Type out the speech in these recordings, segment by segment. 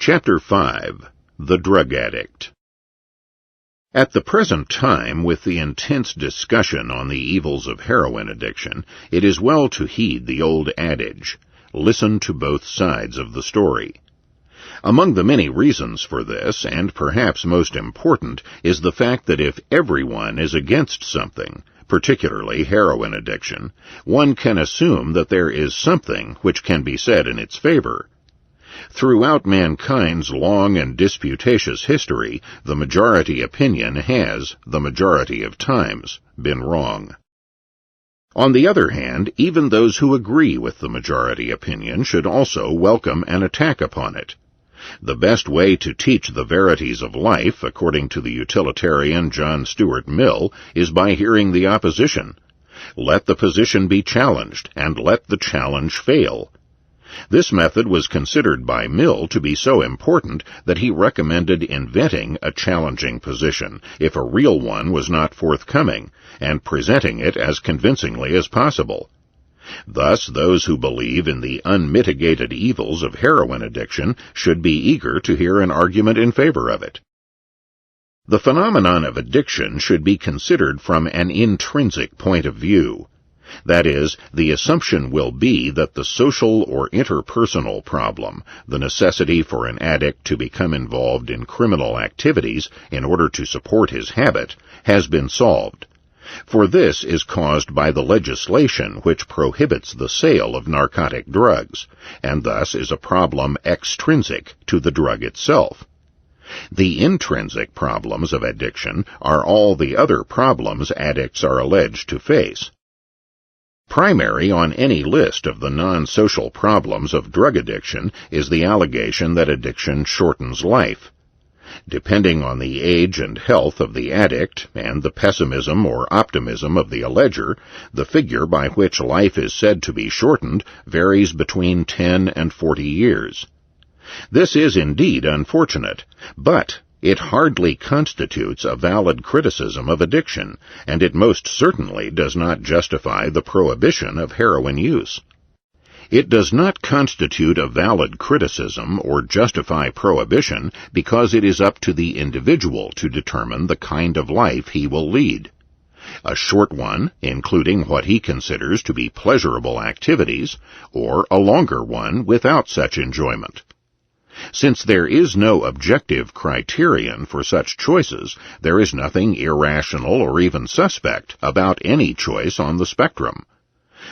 Chapter 5. The Drug Addict. At the present time, with the intense discussion on the evils of heroin addiction, it is well to heed the old adage, listen to both sides of the story. Among the many reasons for this, and perhaps most important, is the fact that if everyone is against something, particularly heroin addiction, one can assume that there is something which can be said in its favor. Throughout mankind's long and disputatious history, the majority opinion has, the majority of times, been wrong. On the other hand, even those who agree with the majority opinion should also welcome an attack upon it. The best way to teach the verities of life, according to the utilitarian John Stuart Mill, is by hearing the opposition. Let the position be challenged, and let the challenge fail. This method was considered by Mill to be so important that he recommended inventing a challenging position, if a real one was not forthcoming, and presenting it as convincingly as possible. Thus, those who believe in the unmitigated evils of heroin addiction should be eager to hear an argument in favor of it. The phenomenon of addiction should be considered from an intrinsic point of view. That is, the assumption will be that the social or interpersonal problem, the necessity for an addict to become involved in criminal activities in order to support his habit, has been solved. For this is caused by the legislation which prohibits the sale of narcotic drugs, and thus is a problem extrinsic to the drug itself. The intrinsic problems of addiction are all the other problems addicts are alleged to face. Primary on any list of the non-social problems of drug addiction is the allegation that addiction shortens life. Depending on the age and health of the addict and the pessimism or optimism of the alleger, the figure by which life is said to be shortened varies between 10 and 40 years. This is indeed unfortunate, but it hardly constitutes a valid criticism of addiction, and it most certainly does not justify the prohibition of heroin use. It does not constitute a valid criticism or justify prohibition because it is up to the individual to determine the kind of life he will lead. A short one, including what he considers to be pleasurable activities, or a longer one without such enjoyment. Since there is no objective criterion for such choices, there is nothing irrational or even suspect about any choice on the spectrum.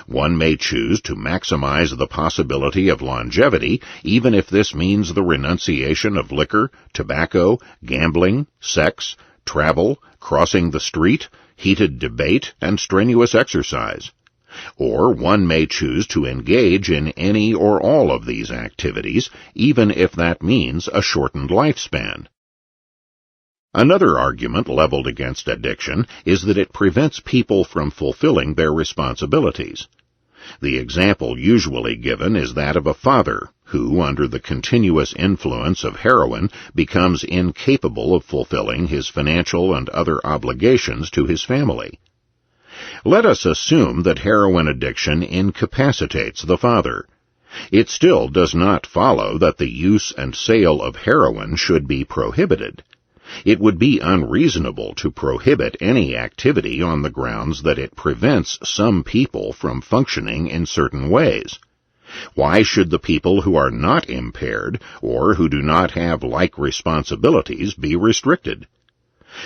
One may choose to maximize the possibility of longevity, even if this means the renunciation of liquor, tobacco, gambling, sex, travel, crossing the street, heated debate, and strenuous exercise. Or one may choose to engage in any or all of these activities, even if that means a shortened lifespan. Another argument leveled against addiction is that it prevents people from fulfilling their responsibilities. The example usually given is that of a father who, under the continuous influence of heroin, becomes incapable of fulfilling his financial and other obligations to his family. Let us assume that heroin addiction incapacitates the father. It still does not follow that the use and sale of heroin should be prohibited. It would be unreasonable to prohibit any activity on the grounds that it prevents some people from functioning in certain ways. Why should the people who are not impaired or who do not have like responsibilities be restricted?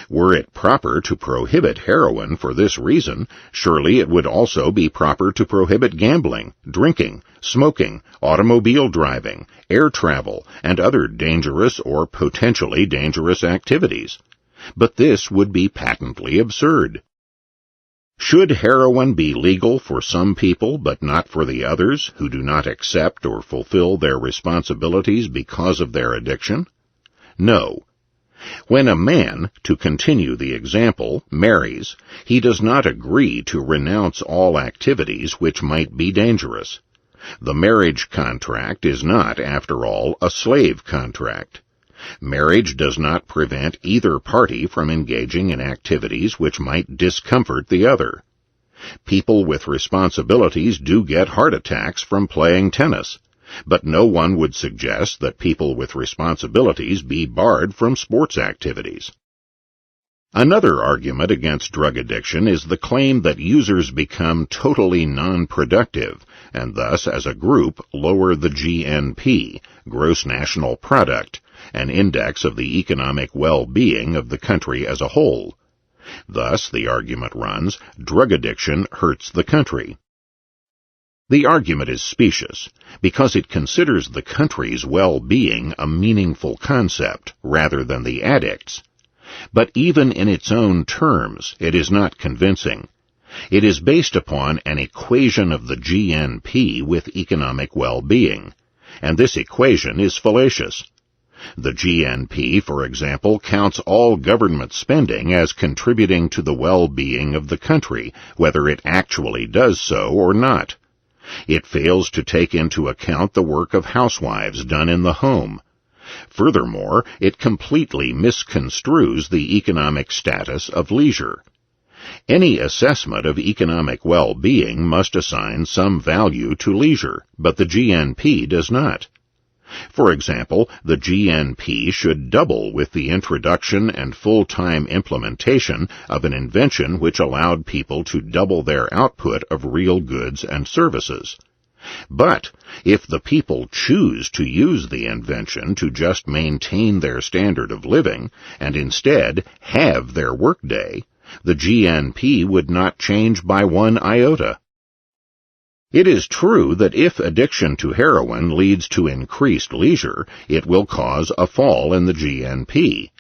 Were it proper to prohibit heroin for this reason, surely it would also be proper to prohibit gambling, drinking, smoking, automobile driving, air travel, and other dangerous or potentially dangerous activities. But this would be patently absurd. Should heroin be legal for some people but not for the others who do not accept or fulfill their responsibilities because of their addiction? No. When a man, to continue the example, marries, he does not agree to renounce all activities which might be dangerous. The marriage contract is not, after all, a slave contract. Marriage does not prevent either party from engaging in activities which might discomfort the other. People with responsibilities do get heart attacks from playing tennis. But no one would suggest that people with responsibilities be barred from sports activities. Another argument against drug addiction is the claim that users become totally non-productive and thus, as a group, lower the GNP, gross national product, an index of the economic well-being of the country as a whole. Thus, the argument runs, drug addiction hurts the country. The argument is specious because it considers the country's well-being a meaningful concept rather than the addict's. But even in its own terms, it is not convincing. It is based upon an equation of the GNP with economic well-being, and this equation is fallacious. The GNP, for example, counts all government spending as contributing to the well-being of the country, whether it actually does so or not. It fails to take into account the work of housewives done in the home. Furthermore, it completely misconstrues the economic status of leisure. Any assessment of economic well-being must assign some value to leisure, but the GNP does not. For example, the GNP should double with the introduction and full-time implementation of an invention which allowed people to double their output of real goods and services. But if the people choose to use the invention to just maintain their standard of living and instead have their workday, the GNP would not change by one iota. It is true that if addiction to heroin leads to increased leisure, it will cause a fall in the GNP.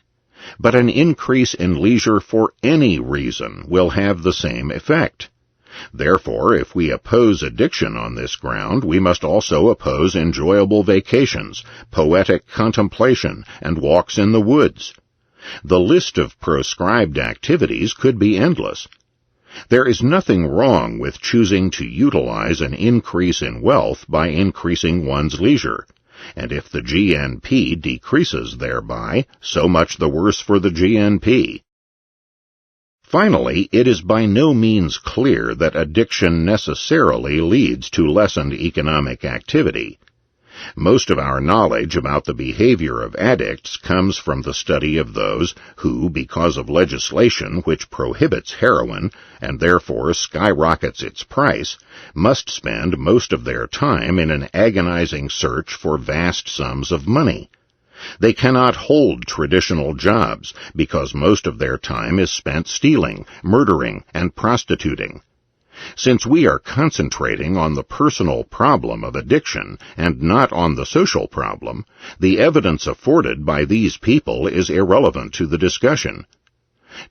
But an increase in leisure for any reason will have the same effect. Therefore, if we oppose addiction on this ground, we must also oppose enjoyable vacations, poetic contemplation, and walks in the woods. The list of proscribed activities could be endless. There is nothing wrong with choosing to utilize an increase in wealth by increasing one's leisure, and if the GNP decreases thereby, so much the worse for the GNP. Finally, it is by no means clear that addiction necessarily leads to lessened economic activity. Most of our knowledge about the behavior of addicts comes from the study of those who, because of legislation which prohibits heroin and therefore skyrockets its price, must spend most of their time in an agonizing search for vast sums of money. They cannot hold traditional jobs because most of their time is spent stealing, murdering, and prostituting. Since we are concentrating on the personal problem of addiction and not on the social problem, the evidence afforded by these people is irrelevant to the discussion.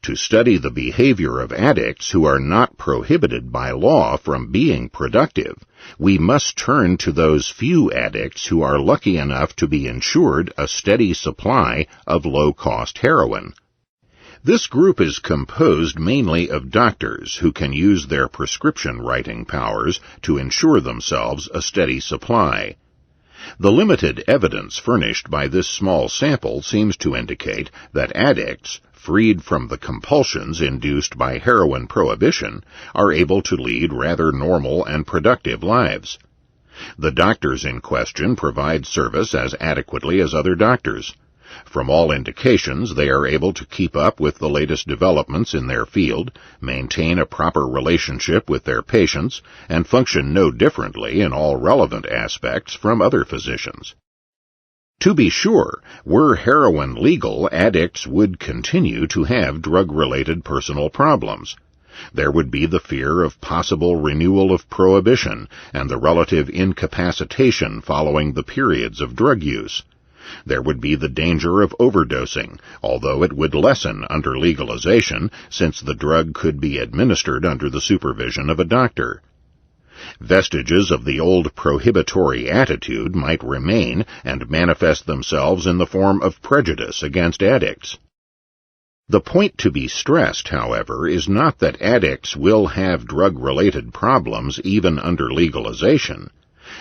To study the behavior of addicts who are not prohibited by law from being productive, we must turn to those few addicts who are lucky enough to be insured a steady supply of low-cost heroin. This group is composed mainly of doctors who can use their prescription writing powers to ensure themselves a steady supply. The limited evidence furnished by this small sample seems to indicate that addicts, freed from the compulsions induced by heroin prohibition, are able to lead rather normal and productive lives. The doctors in question provide service as adequately as other doctors. From all indications, they are able to keep up with the latest developments in their field, maintain a proper relationship with their patients, and function no differently in all relevant aspects from other physicians. To be sure, were heroin legal, addicts would continue to have drug-related personal problems. There would be the fear of possible renewal of prohibition and the relative incapacitation following the periods of drug use. There would be the danger of overdosing, although it would lessen under legalization, since the drug could be administered under the supervision of a doctor. Vestiges of the old prohibitory attitude might remain and manifest themselves in the form of prejudice against addicts. The point to be stressed, however, is not that addicts will have drug-related problems even under legalization.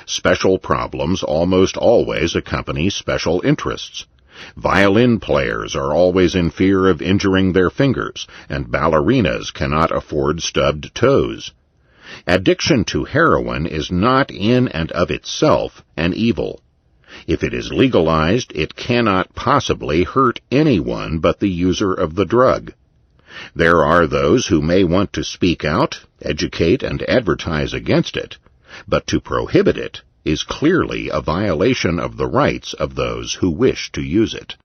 Special problems almost always accompany special interests. Violin players are always in fear of injuring their fingers, and ballerinas cannot afford stubbed toes. Addiction to heroin is not in and of itself an evil. If it is legalized, it cannot possibly hurt anyone but the user of the drug. There are those who may want to speak out, educate, and advertise against it, but to prohibit it is clearly a violation of the rights of those who wish to use it.